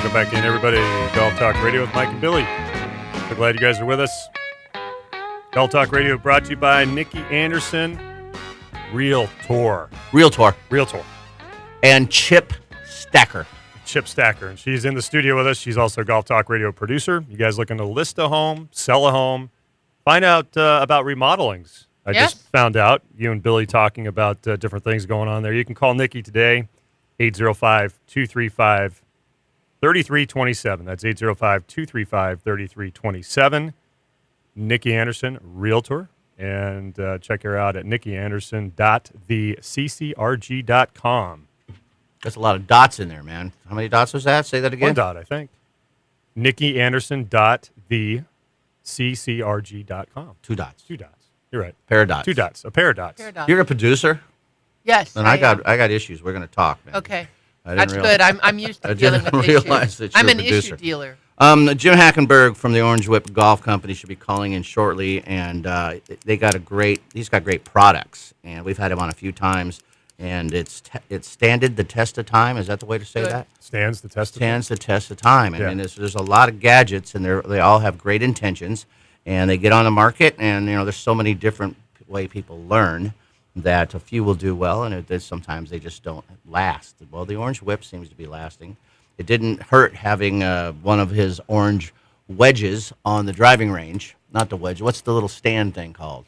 Welcome back in, everybody. Golf Talk Radio with Mike and Billy. So glad you guys are with us. Golf Talk Radio brought to you by Nikki Anderson, Realtor. And Chip Stacker. And she's in the studio with us. She's also a Golf Talk Radio producer. You guys looking to list a home, sell a home, find out about remodelings. I just found out, you and Billy talking about different things going on there. You can call Nikki today, 805-235-3327. That's 805-235-3327. Nikki Anderson, Realtor. And check her out at nikkyanderson.theccrg.com. There's a lot of dots in there, man. How many dots was that? Say that again. One dot, I think. nikkyanderson.theccrg.com. Two dots. You're right. Pair of dots. Two dots. A pair of dots. You're a producer? Yes. And I got issues. We're going to talk, man. Okay. That's good. I'm used to dealing with issues. Realize that you're I'm a an producer. issue dealer. Jim Hackenberg from the Orange Whip Golf Company should be calling in shortly, and he's got great products, and we've had him on a few times, and it's standed the test of time. Is that the way to say that? Stands the test of time. And there's a lot of gadgets, and they all have great intentions, and they get on the market, and there's so many different way people learn that a few will do well, and sometimes they just don't last. Well, the Orange Whip seems to be lasting. It didn't hurt having one of his orange wedges on the driving range. Not the wedge. What's the little stand thing called?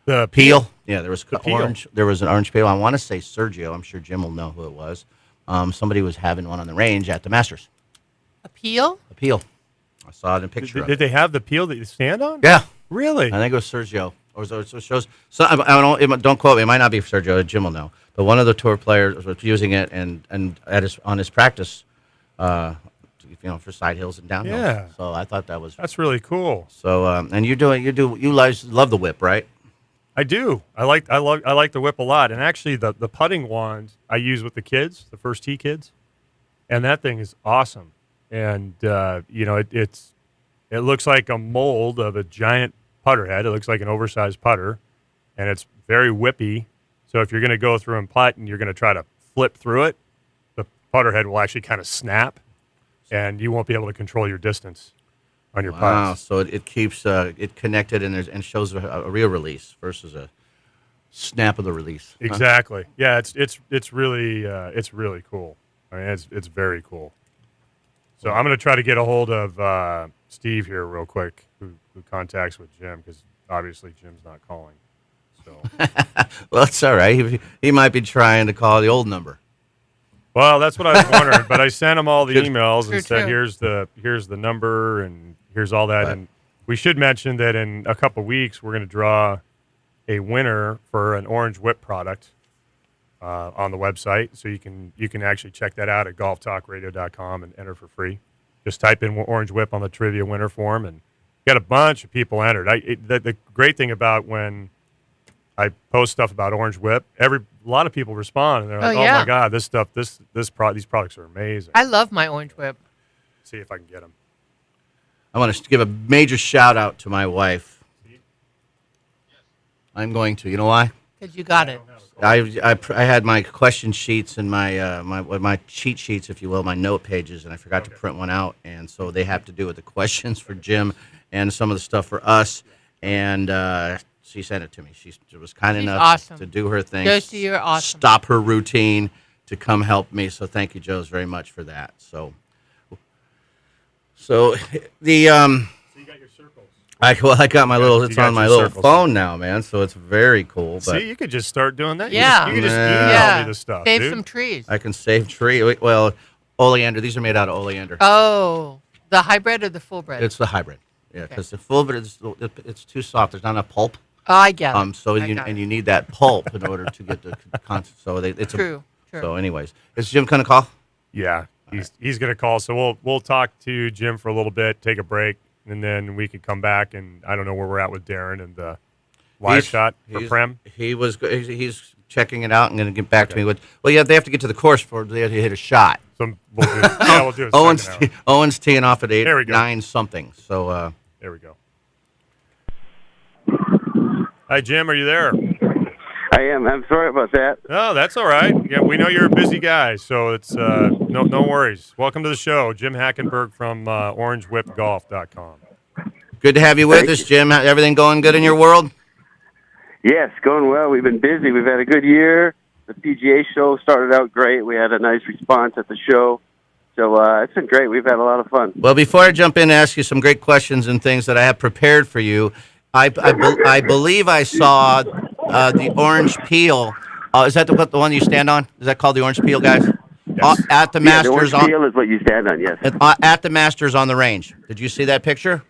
The peel. Yeah, there was orange. There was an orange peel. I want to say Sergio. I'm sure Jim will know who it was. Somebody was having one on the range at the Masters. A peel? A peel. I saw it in a picture. Did they have the peel that you stand on? Yeah. Really? I think it was Sergio. Or so it shows. So don't quote me. It might not be Sergio. Jim will know. But one of the tour players was using it and on his practice. For side hills and downhills. Yeah. So I thought that's really cool. So and you guys love the whip, right? I do. I like the whip a lot. And actually the putting wand I use with the kids, the first tee kids, and that thing is awesome. And it looks like a mold of a giant putter head. It looks like an oversized putter, and it's very whippy. So if you're going to go through and putt and you're going to try to flip through it, the putter head will actually kind of snap, and you won't be able to control your distance on your putts. Wow! So it keeps it connected and shows a real release versus a snap of the release. Exactly. Huh? Yeah, it's really cool. I mean, it's very cool. So I'm going to try to get a hold of Steve here real quick, who contacts with Jim, because obviously Jim's not calling. So well, it's all right. He might be trying to call the old number. Well, that's what I was wondering, but I sent him all the emails and said, here's the number and here's all that. Right. And we should mention that in a couple weeks we're going to draw a winner for an Orange Whip product on the website. So you can actually check that out at golftalkradio.com and enter for free. Just type in Orange Whip on the trivia winner form, and got a bunch of people entered. The great thing about when I post stuff about Orange Whip, a lot of people respond, and they're like, "Oh my God, this stuff, these products are amazing." I love my Orange Whip. See if I can get them. I want to give a major shout out to my wife. I'm going to. You know why? Because you got it. I had my question sheets and my cheat sheets, if you will, my note pages, and I forgot to print one out, and so they have to do with the questions for Jim and some of the stuff for us, and she sent it to me. She was kind enough to do her thing. Josie, you're awesome. Stop her routine to come help me, so thank you, Joes, very much for that. So the So you got your circles. I got my little. It's on my little phone now, man. So it's very cool. But see, you could just start doing that. Yeah, you could just email me the stuff. Save some trees. I can save tree. Well, oleander. These are made out of oleander. Oh, the hybrid or the full bred? It's the hybrid. Yeah, because the full bred it's too soft. There's not enough pulp. Oh, I get it. So you need that pulp in order to get the content. So it's true. So, anyways, is Jim gonna call? Yeah, he's gonna call. So we'll talk to Jim for a little bit, take a break, and then we could come back. And I don't know where we're at with Darren and the live shot for Prem. He's checking it out and going to get back to me with. Well, yeah, they have to get to the course before they have to hit a shot. So we'll do it. Owen's teeing off at 9 something. So there we go. Hi, Jim. Are you there? I I am. I'm sorry about that. No, that's all right. Yeah, we know you're a busy guy, so it's no worries. Welcome to the show, Jim Hackenberg from OrangeWhipGolf.com. Good to have you with us, Jim. Everything going good in your world? Yes, going well. We've been busy. We've had a good year. The PGA show started out great. We had a nice response at the show. So it's been great. We've had a lot of fun. Well, before I jump in and ask you some great questions and things that I have prepared for you, I believe I saw the orange peel. Is that the one you stand on? Is that called the orange peel, guys? Yes. At the Masters. The orange peel is what you stand on, yes. At the Masters on the range. Did you see that picture?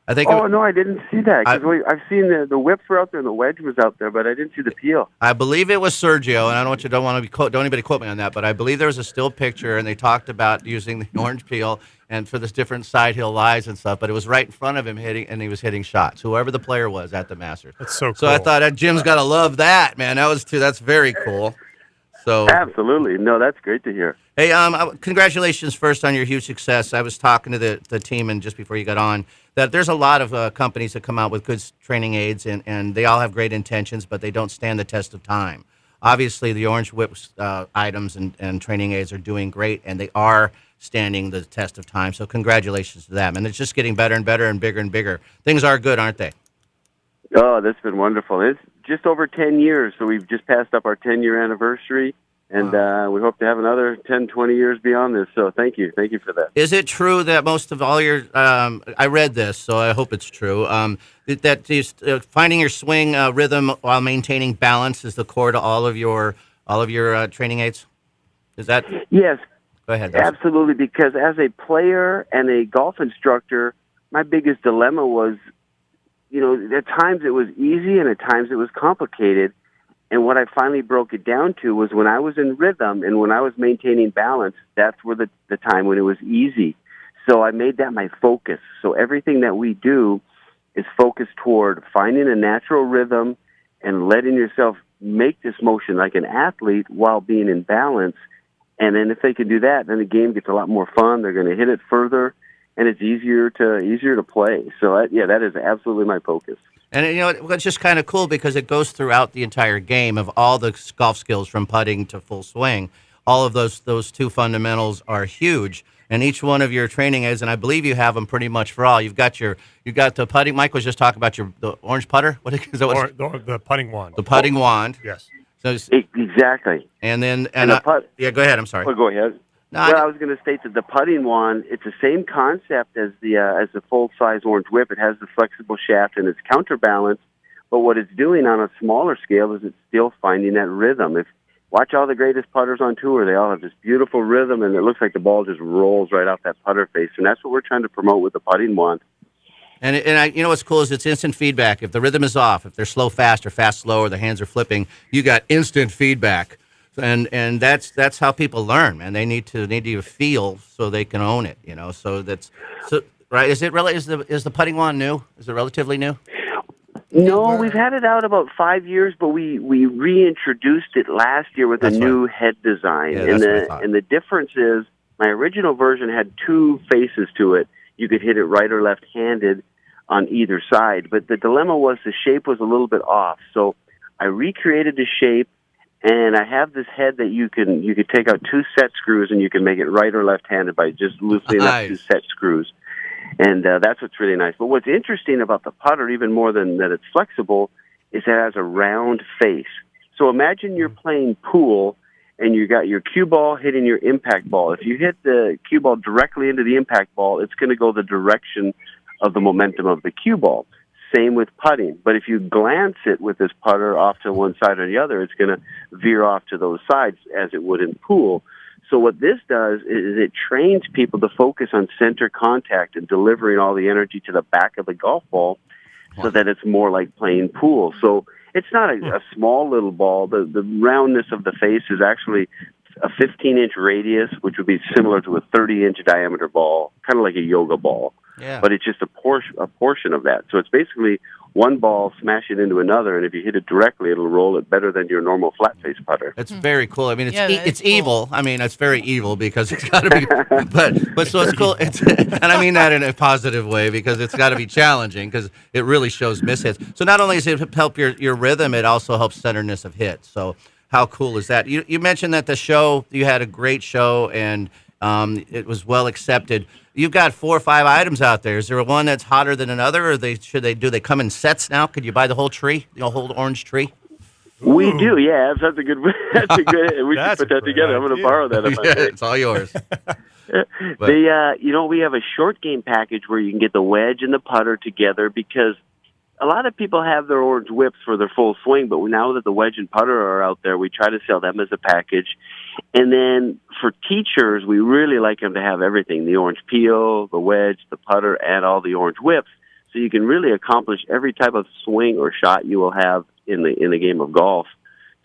I think. No, I didn't see that. Because I've seen the whips were out there and the wedge was out there, but I didn't see the peel. I believe it was Sergio, and I don't anybody quote me on that, but I believe there was a still picture, and they talked about using the orange peel and for this different side hill lies and stuff. But it was right in front of him and he was hitting shots. Whoever the player was at the Masters. That's so cool. So I thought Jim's got to love that, man. That's very cool. So absolutely, no, that's great to hear. Hey, congratulations first on your huge success. I was talking to the team, and just before you got on, that there's a lot of companies that come out with good training aids, and they all have great intentions, but they don't stand the test of time. Obviously, the Orange Whips items and training aids are doing great, and they are standing the test of time. So congratulations to them. And it's just getting better and better and bigger and bigger. Things are good, aren't they? Oh, that's been wonderful. It's just over 10 years, so we've just passed up our 10-year anniversary. And we hope to have another 10, 20 years beyond this. So thank you. Thank you for that. Is it true that most of all your I read this, so I hope it's true, that finding your swing rhythm while maintaining balance is the core to all of your training aids? Is that? Yes. Go ahead. Absolutely, because as a player and a golf instructor, my biggest dilemma was, at times it was easy and at times it was complicated. And what I finally broke it down to was when I was in rhythm and when I was maintaining balance, that's where the time when it was easy. So I made that my focus. So everything that we do is focused toward finding a natural rhythm and letting yourself make this motion like an athlete while being in balance. And then if they can do that, then the game gets a lot more fun. They're going to hit it further, and it's easier to play. So that is absolutely my focus. And it's just kind of cool because it goes throughout the entire game of all the golf skills from putting to full swing. All of those two fundamentals are huge. And each one of your training aids, and I believe you have them pretty much for all. You've got the putting. Mike was just talking about the orange putter. What is that? The putting wand. The putting wand. Yes. So exactly. And then yeah, go ahead. I'm sorry. Go ahead. No, I was going to state that the putting wand, it's the same concept as the full-size Orange Whip. It has the flexible shaft and it's counterbalance, but what it's doing on a smaller scale is it's still finding that rhythm. Watch all the greatest putters on tour. They all have this beautiful rhythm, and it looks like the ball just rolls right off that putter face, and that's what we're trying to promote with the putting wand. And what's cool is it's instant feedback. If the rhythm is off, if they're slow, fast, or fast, slow, or the hands are flipping, you got instant feedback. And that's how people learn, man. They need to feel so they can own it, So right. Is the putting wand new? Is it relatively new? No, we've had it out about 5 years, but we reintroduced it last year with a new head design. Yeah, and the difference is my original version had two faces to it. You could hit it right or left-handed on either side, but the dilemma was the shape was a little bit off. So I recreated the shape. And I have this head that you could take out two set screws and you can make it right or left-handed by just loosening up two set screws. And that's what's really nice. But what's interesting about the putter, even more than that it's flexible, is that it has a round face. So imagine you're playing pool and you got your cue ball hitting your impact ball. If you hit the cue ball directly into the impact ball, it's going to go the direction of the momentum of the cue ball. Same with putting. But if you glance it with this putter off to one side or the other, it's going to veer off to those sides as it would in pool. So what this does is it trains people to focus on center contact and delivering all the energy to the back of the golf ball so that it's more like playing pool. So it's not a small little ball. The roundness of the face is actually a 15-inch radius, which would be similar to a 30-inch diameter ball, kind of like a yoga ball. Yeah. But it's just a portion of that. So it's basically one ball, smash it into another, and if you hit it directly, it'll roll it better than your normal flat face putter. It's very cool. I mean, it's cool. evil. I mean, it's very evil because it's got to be, but so it's cool. And I mean that in a positive way because it's got to be challenging because it really shows mishits. So not only does it help your rhythm, it also helps centerness of hit. So how cool is that? You mentioned that you had a great show and it was well accepted. You've got 4 or 5 items out there. Is there one that's hotter than another, or do they come in sets now? Could you buy the whole tree, the whole orange tree? We do, yeah. That's a good. That's a good. We should put that together. I'm going to borrow that. It's all yours. We have a short game package where you can get the wedge and the putter together because a lot of people have their orange whips for their full swing, but now that the wedge and putter are out there, we try to sell them as a package. And then for teachers, we really like them to have everything, the orange peel, the wedge, the putter, and all the orange whips. So you can really accomplish every type of swing or shot you will have in the game of golf.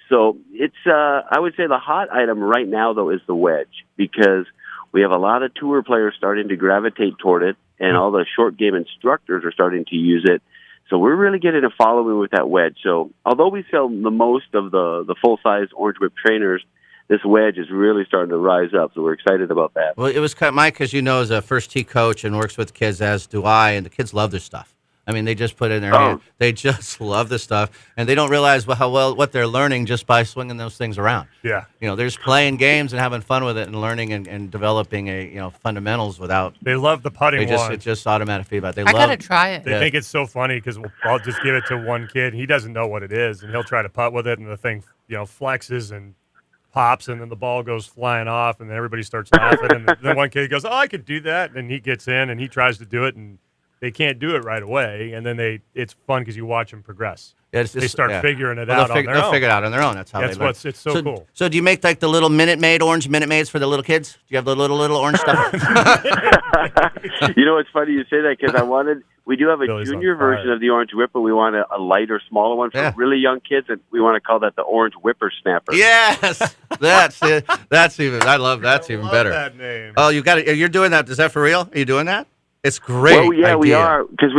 So it's, I would say the hot item right now, though, is the wedge because we have a lot of tour players starting to gravitate toward it, and all the short game instructors are starting to use it. So we're really getting a following with that wedge. So although we sell the most of the full-size orange whip trainers, this wedge is really starting to rise up. So we're excited about that. Well, it was Mike, as you know, is a first tee coach and works with kids, as do I, and the kids love this stuff. I mean, they just put it in their hand. They just love this stuff, and they don't realize what they're learning just by swinging those things around. Yeah, they're just playing games and having fun with it and learning and developing fundamentals without. They love the putting one. It's just automatic feedback. I gotta try it. They think it's so funny because I'll just give it to one kid. He doesn't know what it is, and he'll try to putt with it, and the thing flexes and pops, and then the ball goes flying off, and then everybody starts laughing, and then one kid goes, "Oh, I could do that," and he gets in and he tries to do it, and they can't do it right away, and then it's fun because you watch them progress. Yeah, they start figuring it out on their own. They'll figure it out on their own. That's how they learn. It's so cool. So do you make like the little orange Minute Maids for the little kids? Do you have the little orange stuff? It's funny you say that because we do have a junior version of the orange whip, but we want a lighter, smaller one for really young kids, and we want to call that the orange whippersnapper. Yes, that's it. That's even better. That name. Oh, you got it. You're doing that. Is that for real? Are you doing that? It's great. Well, yeah, idea. We are because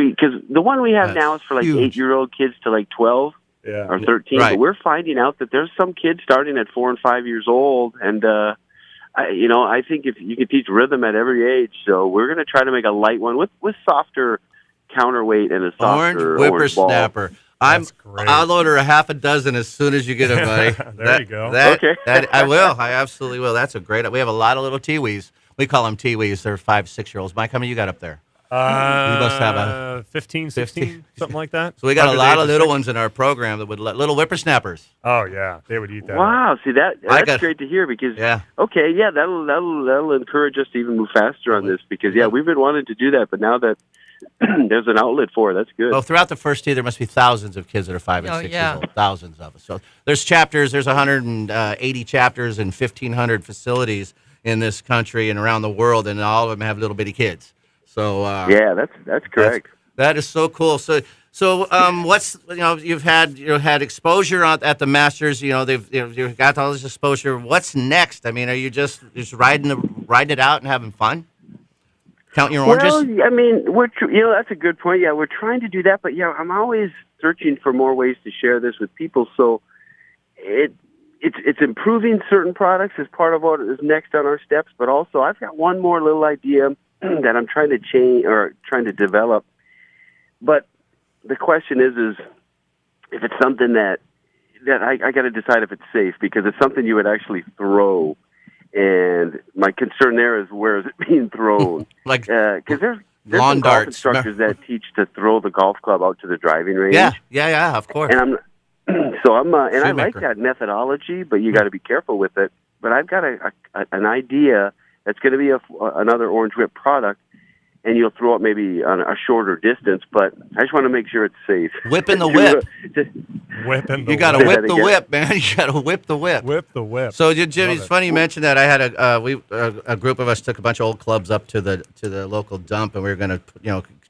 the one we have now is for like huge. 8-year-old kids to like 12 or 13. Right. But we're finding out that there's some kids starting at 4 and 5 years old, and I think if you can teach rhythm at every age, so we're going to try to make a light one with softer counterweight and a softer orange whippersnapper. I'll order a half a dozen as soon as you get them, buddy. There you go. Okay. I will. I absolutely will. That's a great. We have a lot of little Tiwis. We call them Tiwis. They're 5, 6-year-olds. Mike, how many you got up there? We must have 15, 16, something like that. So we got a lot of little ones in our program that would little whippersnappers. Oh yeah, they would eat that. Wow, see that's great to hear because that'll encourage us to even move faster on this because we've been wanting to do that, but now that there's an outlet for it, that's good. Well, throughout the first tee, there must be thousands of kids that are 5 and 6 years old. Thousands of us. So there's chapters. There's 180 chapters and 1,500 facilities in this country and around the world, and all of them have little bitty kids. So that's correct. That is so cool. So what's you've had exposure at the Masters. You've got all this exposure. What's next? I mean, are you just riding it out and having fun? Counting your oranges? Well, I mean, that's a good point. Yeah, we're trying to do that, but I'm always searching for more ways to share this with people. So it's improving certain products as part of what is next on our steps, but also I've got one more little idea that I'm trying to change or trying to develop. But the question is if it's something that I got to decide if it's safe because it's something you would actually throw. And my concern there is where is it being thrown? Like because there's lawn some golf darts. instructors that teach to throw the golf club out to the driving range. Yeah, of course. And I like that methodology, but you got to be careful with it. But I've got an idea that's going to be another Orange Whip product, and you'll throw it maybe on a shorter distance. But I just want to make sure it's safe. Whipping the whip. You got to whip the whip, man. You got to whip the whip. Whip the whip. So, Jim, it's funny you mentioned that. I had a group of us took a bunch of old clubs up to the local dump, and we were going to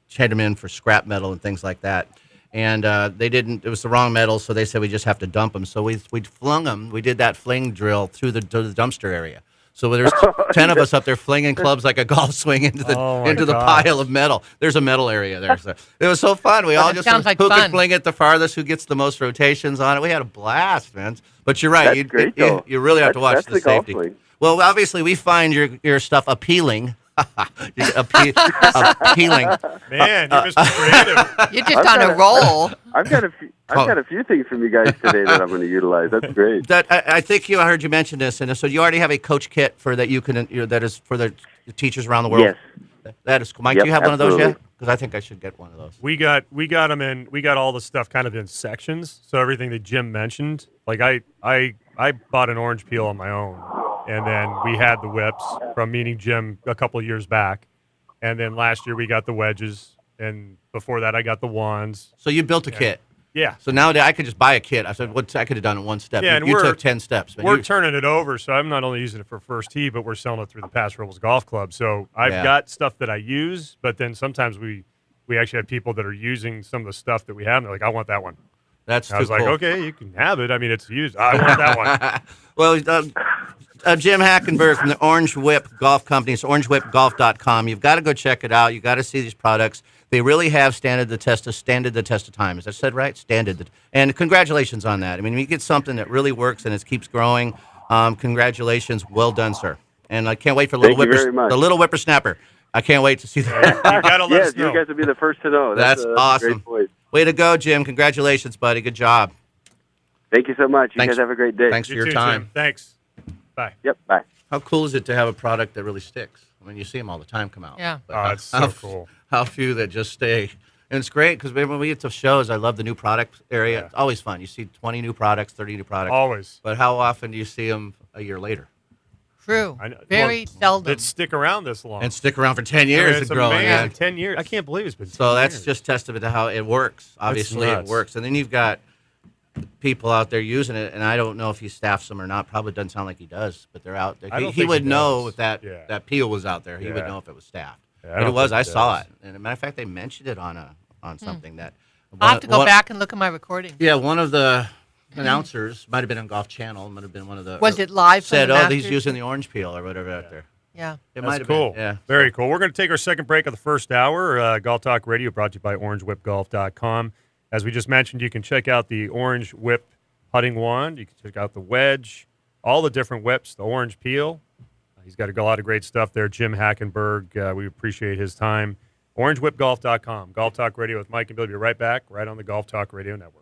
trade them in for scrap metal and things like that. And they didn't. It was the wrong metal, so they said we just have to dump them. So we flung them. We did that fling drill through the dumpster area. So there's 10 of us up there flinging clubs like a golf swing into the gosh. pile of metal. There's a metal area there. So it was so fun. We all just sounds like who fun. can fling it the farthest, who gets the most rotations on it. We had a blast, man. But you're right. That's great, though. You really have to watch That's the the golf safety. swing. Well, obviously, we find your stuff appealing. Appealing. Man, you're Mr. Creative. You're just on a roll. I've got a few things from you guys today that I'm going to utilize. That's great. That I think I heard you mention this, and so you already have a coach kit for that that is for the teachers around the world. Yes. That is cool. Mike, Yep, do you have one of those absolutely. yet? Because I think I should get one of those. We got them in. We got all the stuff kind of in sections. So everything that Jim mentioned, like I bought an orange peel on my own, and then we had the whips from meeting Jim a couple of years back, and then last year we got the wedges, and before that I got the wands. So you built a kit. Yeah. So nowadays I could just buy a kit. I said, I could have done it in one step. Yeah, and you we're- took 10 steps. But We're turning it over, so I'm not only using it for first tee, but we're selling it through the Pass Rebels Golf Club. So I've got stuff that I use, but then sometimes we actually have people that are using some of the stuff that we have, and they're like, I want that one. That's I was like, okay, you can have it. I mean, it's used. I want that one. Well, Jim Hackenberg from the Orange Whip Golf Company. It's orangewhipgolf.com. You've got to go check it out. You've got to see these products. They really have standed the test of time. Is that said right? And congratulations on that. I mean, when you get something that really works and it keeps growing, congratulations. Well done, sir. And I can't wait for the little whippersnapper. I can't wait to see that. You got to let us know. You guys will be the first to know. That's awesome. Great point. Way to go, Jim. Congratulations, buddy. Good job. Thank you so much. You Thanks. guys have a great day. Thanks for You your too, time. Jim. Thanks. Bye. Yep. Bye. How cool is it to have a product that really sticks? I mean, you see them all the time come out. Yeah. But Oh, it's so cool. How few that just stay. And it's great because when we get to shows, I love the new product area. Yeah. It's always fun. You see 20 new products, 30 new products. Always. But how often do you see them a year later? True. I know. Very seldom. That stick around this long. And stick around for 10 I mean, years it's to grow. amazing. Yeah. 10 years. I can't believe it's been 10 So that's years. just testament to how it works. Obviously, it nuts. works. And then you've got people out there using it, and I don't know if he staffs them or not. Probably doesn't sound like he does, but they're out there. I don't He think would he know does. if that, Yeah. that peel was out there. He would Yeah. know if it was staffed. Yeah, I But it don't was. think I he saw does. it. And as a matter of fact, they mentioned it on something that. I'll have to go back and look at my recording. Yeah, one of the announcers might have been on Golf Channel. Might have been one of the. Was it live from Said, the "Oh, Masters? he's using the orange peel or whatever out there." Yeah. It might That's have cool. been. Yeah, Very cool. We're going to take our second break of the first hour. Golf Talk Radio brought to you by orangewhipgolf.com. As we just mentioned, you can check out the Orange Whip putting wand. You can check out the wedge, all the different whips, the orange peel. He's got a lot of great stuff there. Jim Hackenberg, we appreciate his time. orangewhipgolf.com. Golf Talk Radio with Mike and Bill. Be right back, right on the Golf Talk Radio Network.